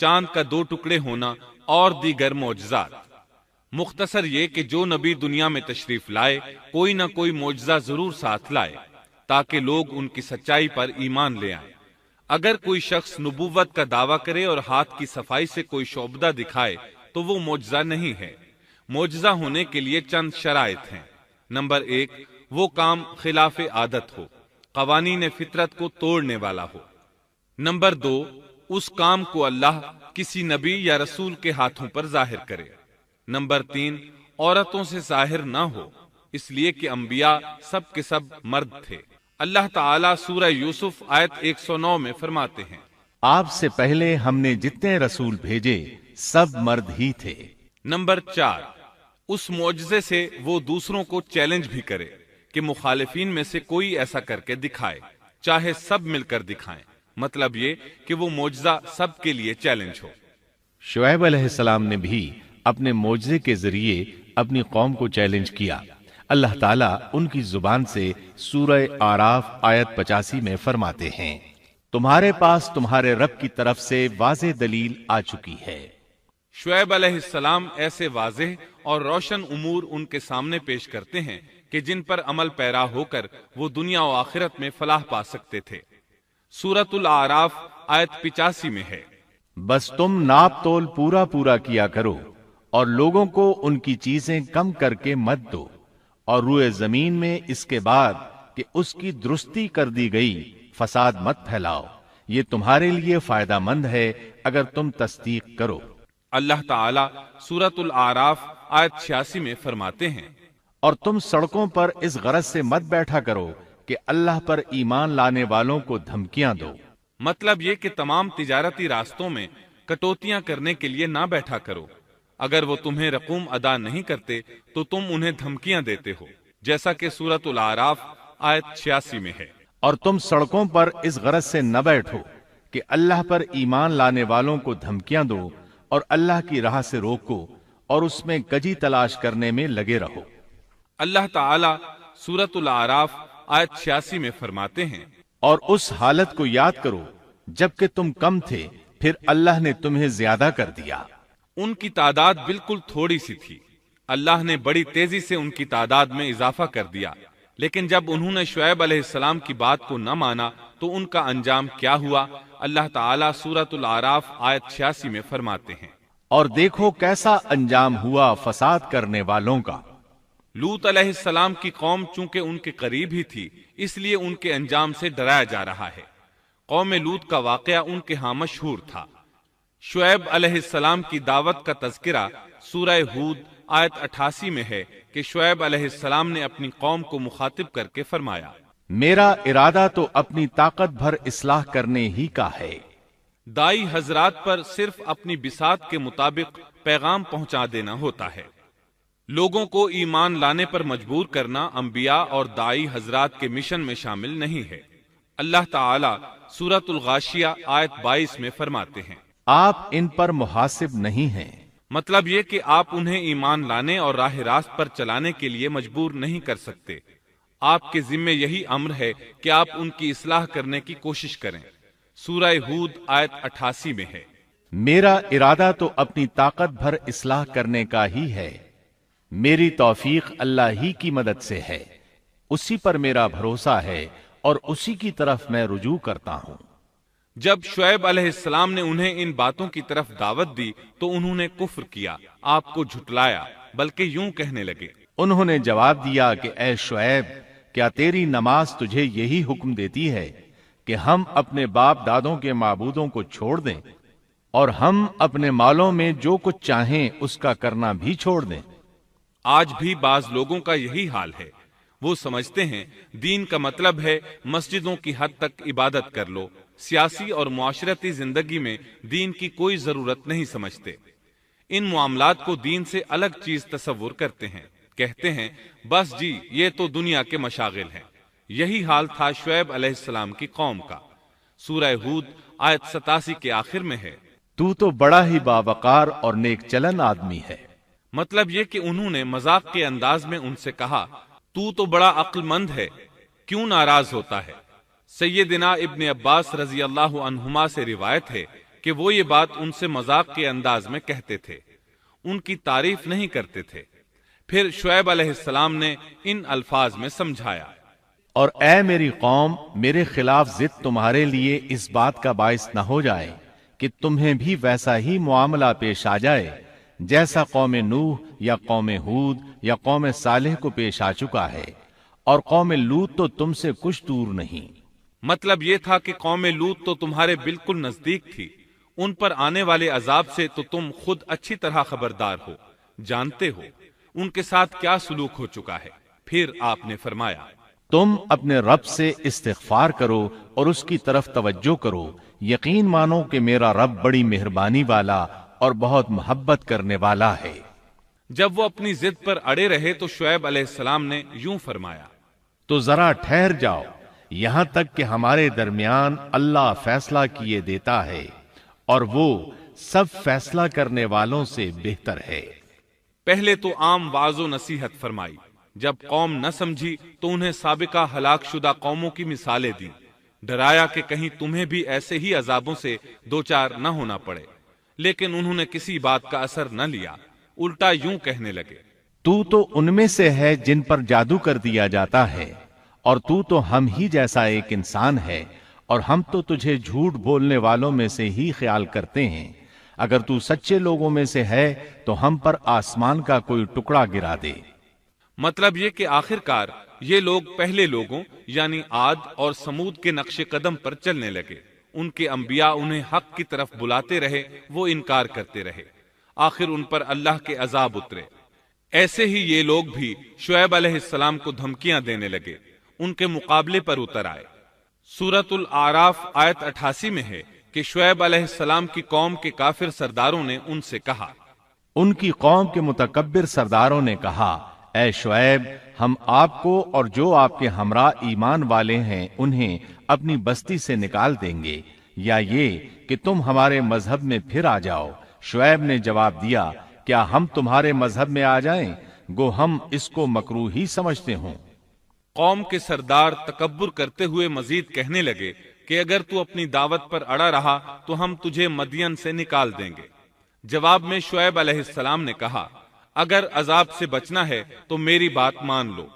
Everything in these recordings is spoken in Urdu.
چاند کا 2 ٹکڑے ہونا اور دیگر معجزات۔ مختصر یہ کہ جو نبی دنیا میں تشریف لائے کوئی نہ کوئی معجزہ ضرور ساتھ لائے تاکہ لوگ ان کی سچائی پر ایمان لے آئیں۔ اگر کوئی شخص نبوت کا دعویٰ کرے اور ہاتھ کی صفائی سے کوئی شعبدہ دکھائے تو وہ معجزہ نہیں ہے۔ معجزہ ہونے کے لیے چند شرائط ہیں۔ نمبر 1، وہ کام خلاف عادت ہو، قوانین فطرت کو توڑنے والا ہو۔ نمبر 2، اس کام کو اللہ کسی نبی یا رسول کے ہاتھوں پر ظاہر کرے۔ نمبر 3، عورتوں سے ظاہر نہ ہو، اس لیے کہ انبیاء سب کے سب مرد تھے۔ اللہ تعالیٰ سورہ یوسف آیت 109 میں فرماتے ہیں، آپ سے پہلے ہم نے جتنے رسول بھیجے سب مرد ہی تھے۔ نمبر 4، اس معجزے سے وہ دوسروں کو چیلنج بھی کرے کہ مخالفین میں سے کوئی ایسا کر کے دکھائے، چاہے سب مل کر دکھائیں۔ مطلب یہ کہ وہ معجزہ سب کے لیے چیلنج ہو۔ شعیب علیہ السلام نے بھی اپنے معجزے کے ذریعے اپنی قوم کو چیلنج کیا۔ اللہ تعالیٰ ان کی زبان سے سورہ آراف آیت 85 میں فرماتے ہیں، تمہارے پاس تمہارے رب کی طرف سے واضح دلیل آ چکی ہے۔ شعیب علیہ السلام ایسے واضح اور روشن امور ان کے سامنے پیش کرتے ہیں کہ جن پر عمل پیرا ہو کر وہ دنیا و آخرت میں فلاح پا سکتے تھے۔ سورۃ الاعراف آیت 85 میں ہے، بس تم ناپ تول پورا پورا کیا کرو اور لوگوں کو ان کی چیزیں کم کر کے مت دو، اور روئے زمین میں اس کے بعد کہ اس کی درستی کر دی گئی فساد مت پھیلاؤ، یہ تمہارے لیے فائدہ مند ہے اگر تم تصدیق کرو۔ اللہ تعالیٰ سورۃ الاعراف آیت 86 میں فرماتے ہیں، اور تم سڑکوں پر اس غرض سے مت بیٹھا کرو کہ اللہ پر ایمان لانے والوں کو دھمکیاں دو۔ مطلب یہ کہ تمام تجارتی راستوں میں کٹوتیاں کرنے کے لیے نہ بیٹھا کرو۔ اگر وہ تمہیں رقوم ادا نہیں کرتے تو تم انہیں دھمکیاں دیتے ہو، جیسا کہ سورۃ الاعراف آیت 86 میں ہے۔ اور تم سڑکوں پر اس غرض سے نہ بیٹھو کہ اللہ پر ایمان لانے والوں کو دھمکیاں دو اور اللہ کی راہ سے روکو اور اس میں کجی تلاش کرنے میں لگے رہو۔ اللہ تعالیٰ سورۃ الاعراف آیت 86 میں فرماتے ہیں، اور اس حالت کو یاد کرو جبکہ تم کم تھے، پھر اللہ نے تمہیں زیادہ کر دیا۔ ان کی تعداد بالکل تھوڑی سی تھی، اللہ نے بڑی تیزی سے ان کی تعداد میں اضافہ کر دیا، لیکن جب انہوں نے شعیب علیہ السلام کی بات کو نہ مانا تو ان کا انجام کیا ہوا؟ اللہ تعالیٰ سورۃ الاعراف آیت 86 میں فرماتے ہیں، اور دیکھو کیسا انجام ہوا فساد کرنے والوں کا۔ لوط علیہ السلام کی قوم چونکہ ان کے قریب ہی تھی، اس لیے ان کے انجام سے ڈرایا جا رہا ہے۔ قوم لوط کا واقعہ ان کے ہاں مشہور تھا۔ شعیب علیہ السلام کی دعوت کا تذکرہ سورہ ہود آیت 88 میں ہے کہ شعیب علیہ السلام نے اپنی قوم کو مخاطب کر کے فرمایا، میرا ارادہ تو اپنی طاقت بھر اصلاح کرنے ہی کا ہے۔ دائی حضرات پر صرف اپنی بساط کے مطابق پیغام پہنچا دینا ہوتا ہے۔ لوگوں کو ایمان لانے پر مجبور کرنا انبیاء اور دائی حضرات کے مشن میں شامل نہیں ہے۔ اللہ تعالیٰ سورۃ الغاشیہ آیت 22 میں فرماتے ہیں، آپ ان پر محاسب نہیں ہیں۔ مطلب یہ کہ آپ انہیں ایمان لانے اور راہ راست پر چلانے کے لیے مجبور نہیں کر سکتے۔ آپ کے ذمے یہی امر ہے کہ آپ ان کی اصلاح کرنے کی کوشش کریں۔ سورہ ہود آیت 88 میں ہے، میرا ارادہ تو اپنی طاقت بھر اصلاح کرنے کا ہی ہے، میری توفیق اللہ ہی کی مدد سے ہے، اسی پر میرا بھروسہ ہے اور اسی کی طرف میں رجوع کرتا ہوں۔ جب شعیب علیہ السلام نے انہیں ان باتوں کی طرف دعوت دی تو انہوں نے کفر کیا، آپ کو جھٹلایا، بلکہ یوں کہنے لگے، انہوں نے جواب دیا کہ اے شعیب، کیا تیری نماز تجھے یہی حکم دیتی ہے کہ ہم اپنے باپ دادوں کے معبودوں کو چھوڑ دیں اور ہم اپنے مالوں میں جو کچھ چاہیں اس کا کرنا بھی چھوڑ دیں؟ آج بھی بعض لوگوں کا یہی حال ہے۔ وہ سمجھتے ہیں دین کا مطلب ہے مسجدوں کی حد تک عبادت کر لو، سیاسی اور معاشرتی زندگی میں دین کی کوئی ضرورت نہیں سمجھتے۔ ان معاملات کو دین سے الگ چیز تصور کرتے ہیں، کہتے ہیں بس جی یہ تو دنیا کے مشاغل ہیں۔ یہی حال تھا شعیب علیہ السلام کی قوم کا۔ سورہ ہود آیت 87 کے آخر میں ہے، تو بڑا ہی باوقار اور نیک چلن آدمی ہے۔ مطلب یہ کہ انہوں نے مذاق کے انداز میں ان سے کہا، تو بڑا عقل مند ہے، کیوں ناراض ہوتا ہے؟ سیدنا ابن عباس رضی اللہ عنہما سے روایت ہے کہ وہ یہ بات ان سے مذاق کے انداز میں کہتے تھے، ان کی تعریف نہیں کرتے تھے۔ پھر شعیب علیہ السلام نے ان الفاظ میں سمجھایا، اور اے میری قوم، میرے خلاف ضد تمہارے لیے اس بات کا باعث نہ ہو جائے کہ تمہیں بھی ویسا ہی معاملہ پیش آ جائے جیسا قوم نوح یا قوم ہود یا قوم صالح کو پیش آ چکا ہے، اور قوم لوط تو تم سے کچھ دور نہیں۔ مطلب یہ تھا کہ قوم لوط تو تمہارے بالکل نزدیک تھی، ان پر آنے والے عذاب سے تو تم خود اچھی طرح خبردار ہو، جانتے ہو ان کے ساتھ کیا سلوک ہو چکا ہے۔ پھر آپ نے فرمایا، تم اپنے رب سے استغفار کرو اور اس کی طرف توجہ کرو، یقین مانو کہ میرا رب بڑی مہربانی والا اور بہت محبت کرنے والا ہے۔ جب وہ اپنی ضد پر اڑے رہے تو شعیب علیہ السلام نے یوں فرمایا، تو ذرا ٹھہر جاؤ یہاں تک کہ ہمارے درمیان اللہ فیصلہ کیے دیتا ہے، اور وہ سب فیصلہ کرنے والوں سے بہتر ہے۔ پہلے تو عام وعظ و نصیحت فرمائی، جب قوم نہ سمجھی تو انہیں سابقہ ہلاک شدہ قوموں کی مثالیں دی، ڈرایا کہ کہیں تمہیں بھی ایسے ہی عذابوں سے دوچار نہ ہونا پڑے، لیکن انہوں نے کسی بات کا اثر نہ لیا، الٹا یوں کہنے لگے، تو ان میں سے ہے جن پر جادو کر دیا جاتا ہے، اور تو ہم ہی جیسا ایک انسان ہے، اور ہم تو تجھے جھوٹ بولنے والوں میں سے ہی خیال کرتے ہیں۔ اگر تو سچے لوگوں میں سے ہے تو ہم پر آسمان کا کوئی ٹکڑا گرا دے۔ مطلب یہ کہ آخرکار یہ لوگ پہلے لوگوں یعنی عاد اور سمود کے نقش قدم پر چلنے لگے، ان کے انبیاء انہیں حق کی طرف بلاتے رہے، وہ انکار کرتے رہے، آخر ان پر اللہ کے عذاب اترے۔ ایسے ہی یہ لوگ بھی شعیب علیہ السلام کو دھمکیاں دینے لگے، ان کے مقابلے پر اتر آئے۔ سورۃ الاعراف آیت 88 میں ہے کہ شعیب علیہ السلام کی قوم کے کافر سرداروں نے ان سے کہا، ان کی قوم کے متکبر سرداروں نے کہا، اے شعیب، ہم آپ کو اور جو آپ کے ہمراہ ایمان والے ہیں انہیں اپنی بستی سے نکال دیں گے، یا یہ کہ تم ہمارے مذہب میں پھر آ جاؤ۔ شعیب نے جواب دیا، کیا ہم تمہارے مذہب میں آ جائیں؟ گو ہم اس کو مکروہ ہی سمجھتے ہوں۔ قوم کے سردار تکبر کرتے ہوئے مزید کہنے لگے کہ اگر تو اپنی دعوت پر اڑا رہا تو ہم تجھے مدین سے نکال دیں گے۔ جواب میں شعیب علیہ السلام نے کہا، اگر عذاب سے بچنا ہے تو میری بات مان لو۔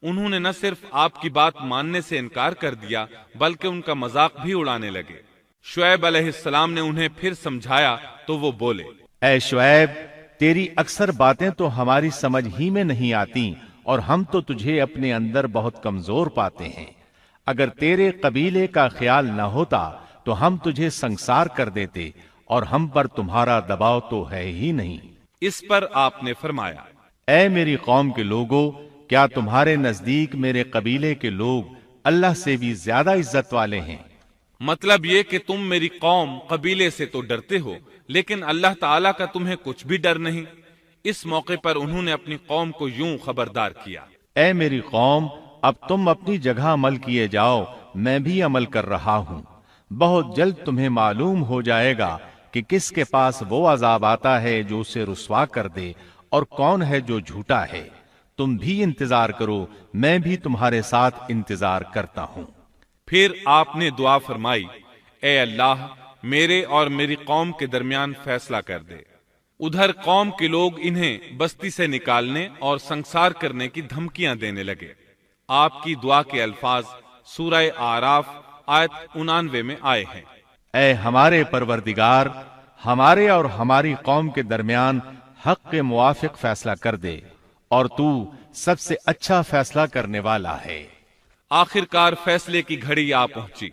انہوں نے نہ صرف آپ کی بات ماننے سے انکار کر دیا بلکہ ان کا مذاق بھی اڑانے لگے۔ شعیب علیہ السلام نے انہیں پھر سمجھایا تو وہ بولے، اے شعیب، تیری اکثر باتیں تو ہماری سمجھ ہی میں نہیں آتی، اور ہم تو تجھے اپنے اندر بہت کمزور پاتے ہیں۔ اگر تیرے قبیلے کا خیال نہ ہوتا تو ہم تجھے سنسار کر دیتے، اور ہم پر تمہارا دباؤ تو ہے ہی نہیں۔ اس پر آپ نے فرمایا، اے میری قوم کے لوگوں، کیا تمہارے نزدیک میرے قبیلے کے لوگ اللہ سے بھی زیادہ عزت والے ہیں؟ مطلب یہ کہ تم میری قوم قبیلے سے تو ڈرتے ہو لیکن اللہ تعالیٰ کا تمہیں کچھ بھی ڈر نہیں۔ اس موقع پر انہوں نے اپنی قوم کو یوں خبردار کیا، اے میری قوم، اب تم اپنی جگہ عمل کیے جاؤ، میں بھی عمل کر رہا ہوں۔ بہت جلد تمہیں معلوم ہو جائے گا کہ کس کے پاس وہ عذاب آتا ہے جو اسے رسوا کر دے، اور کون ہے جو جھوٹا ہے۔ تم بھی انتظار کرو، میں بھی تمہارے ساتھ انتظار کرتا ہوں۔ پھر آپ نے دعا فرمائی، اے اللہ، میرے اور میری قوم کے درمیان فیصلہ کر دے۔ ادھر قوم کے لوگ انہیں بستی سے نکالنے اور سنسار کرنے کی دھمکیاں دینے لگے۔ آپ کی دعا کے الفاظ سورہ اعراف آیت 99 میں آئے ہیں، اے ہمارے پروردگار، ہمارے اور ہماری قوم کے درمیان حق کے موافق فیصلہ کر دے، اور تو سب سے اچھا فیصلہ کرنے والا ہے۔ آخرکار فیصلے کی گھڑی آ پہنچی۔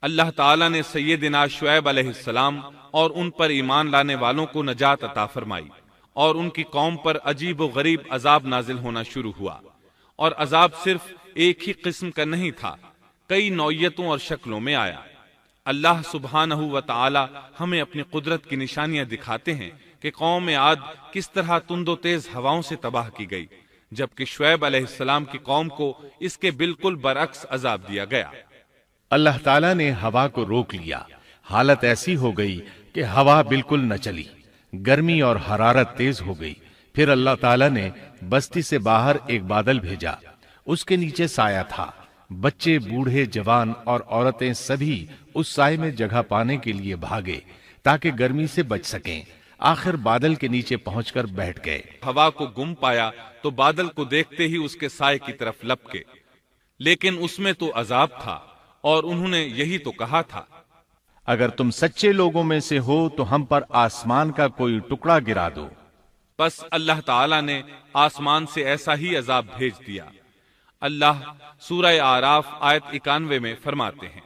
اللہ تعالیٰ نے سیدنا شعیب علیہ السلام اور ان پر ایمان لانے والوں کو نجات عطا فرمائی، اور ان کی قوم پر عجیب و غریب عذاب نازل ہونا شروع ہوا، اور عذاب صرف ایک ہی قسم کا نہیں تھا، کئی نوعیتوں اور شکلوں میں آیا۔ اللہ سبحانہ و تعالی ہمیں اپنی قدرت کی نشانیاں دکھاتے ہیں کہ قوم عاد کس طرح تند و تیز ہواؤں سے تباہ کی گئی، جبکہ شعیب علیہ السلام کی قوم کو اس کے بالکل برعکس عذاب دیا گیا۔ اللہ تعالیٰ نے ہوا کو روک لیا، حالت ایسی ہو گئی کہ ہوا بالکل نہ چلی، گرمی اور حرارت تیز ہو گئی۔ پھر اللہ تعالیٰ نے بستی سے باہر ایک بادل بھیجا، اس کے نیچے سایہ تھا، بچے، بوڑھے، جوان اور عورتیں سبھی اس سائے میں جگہ پانے کے لیے بھاگے۔ تاکہ گرمی سے بچ سکیں۔ آخر بادل کے نیچے پہنچ کر بیٹھ گئے۔ ہوا کو گم پایا تو بادل کو دیکھتے ہی اس کے سائے کی طرف لپکے، لیکن اس میں تو عذاب تھا اور انہوں نے یہی تو کہا تھا، اگر تم سچے لوگوں میں سے ہو تو ہم پر آسمان کا کوئی ٹکڑا گرا دو۔ بس اللہ تعالی نے آسمان سے ایسا ہی عذاب بھیج دیا۔ اللہ سورہ آراف آیت 91 میں فرماتے ہیں،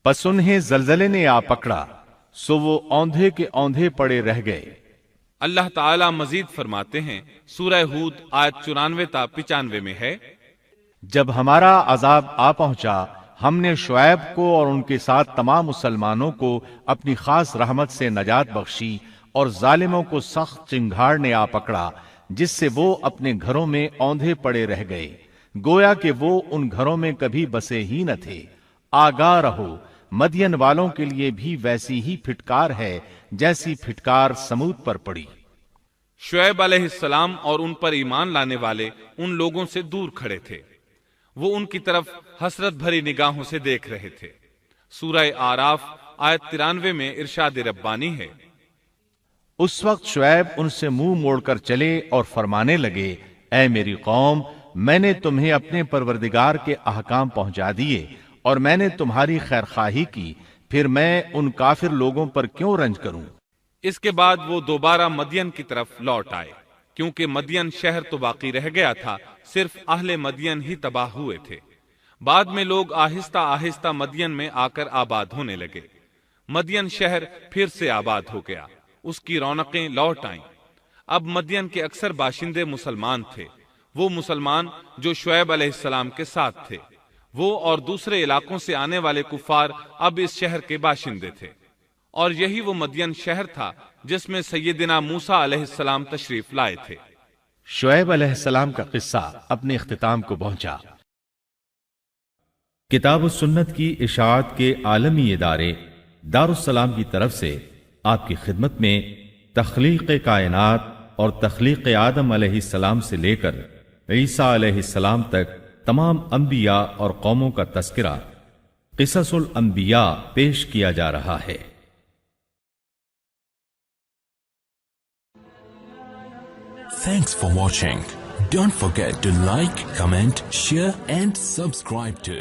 پس انہیں زلزلے نے آ پکڑا، سو وہ اوندھے کے اوندھے پڑے رہ گئے۔ اللہ تعالی مزید فرماتے ہیں، سورہ ہود آیت 94 تا 95 میں ہے، جب ہمارا عذاب آ پہنچا ہم نے شعیب کو اور ان کے ساتھ تمام مسلمانوں کو اپنی خاص رحمت سے نجات بخشی، اور ظالموں کو سخت چنگھاڑ نے آ پکڑا جس سے وہ اپنے گھروں میں اوندھے پڑے رہ گئے، گویا کہ وہ ان گھروں میں کبھی بسے ہی نہ تھے۔ آگاہ رہو، مدین والوں کے لیے بھی ویسی ہی پھٹکار ہے جیسی پھٹکار سمود پر پڑی۔ شعیب علیہ السلام اور ان پر ایمان لانے والے ان لوگوں سے دور کھڑے تھے، وہ ان کی طرف حسرت بھری نگاہوں سے دیکھ رہے تھے۔ سورہ آراف آیت 93 میں ارشاد ربانی ہے، اس وقت شعیب ان سے منہ موڑ کر چلے اور فرمانے لگے، اے میری قوم، میں نے تمہیں اپنے پروردگار کے احکام پہنچا دیے اور میں نے تمہاری خیرخواہی کی، پھر میں ان کافر لوگوں پر کیوں رنج کروں؟ اس کے بعد وہ دوبارہ مدین کی طرف لوٹ آئے، کیونکہ مدین شہر تو باقی رہ گیا تھا، صرف اہل مدین ہی تباہ ہوئے تھے۔ بعد میں لوگ آہستہ آہستہ مدین میں آ کر آباد ہونے لگے۔ مدین شہر پھر سے آباد ہو گیا، اس کی رونقیں لوٹ آئیں۔ اب مدین کے اکثر باشندے مسلمان تھے، وہ مسلمان جو شعیب علیہ السلام کے ساتھ تھے۔ وہ اور دوسرے علاقوں سے آنے والے کفار اب اس شہر کے باشندے تھے، اور یہی وہ مدین شہر تھا جس میں سیدنا موسیٰ علیہ السلام تشریف لائے تھے۔ شعیب علیہ السلام کا قصہ اپنے اختتام کو پہنچا۔ کتاب و سنت کی اشاعت کے عالمی ادارے دارالسلام کی طرف سے آپ کی خدمت میں تخلیق کائنات اور تخلیق آدم علیہ السلام سے لے کر عیسیٰ علیہ السلام تک تمام انبیاء اور قوموں کا تذکرہ قصص الانبیاء پیش کیا جا رہا ہے۔ Thanks for watching. Don't forget to like, comment, share and subscribe to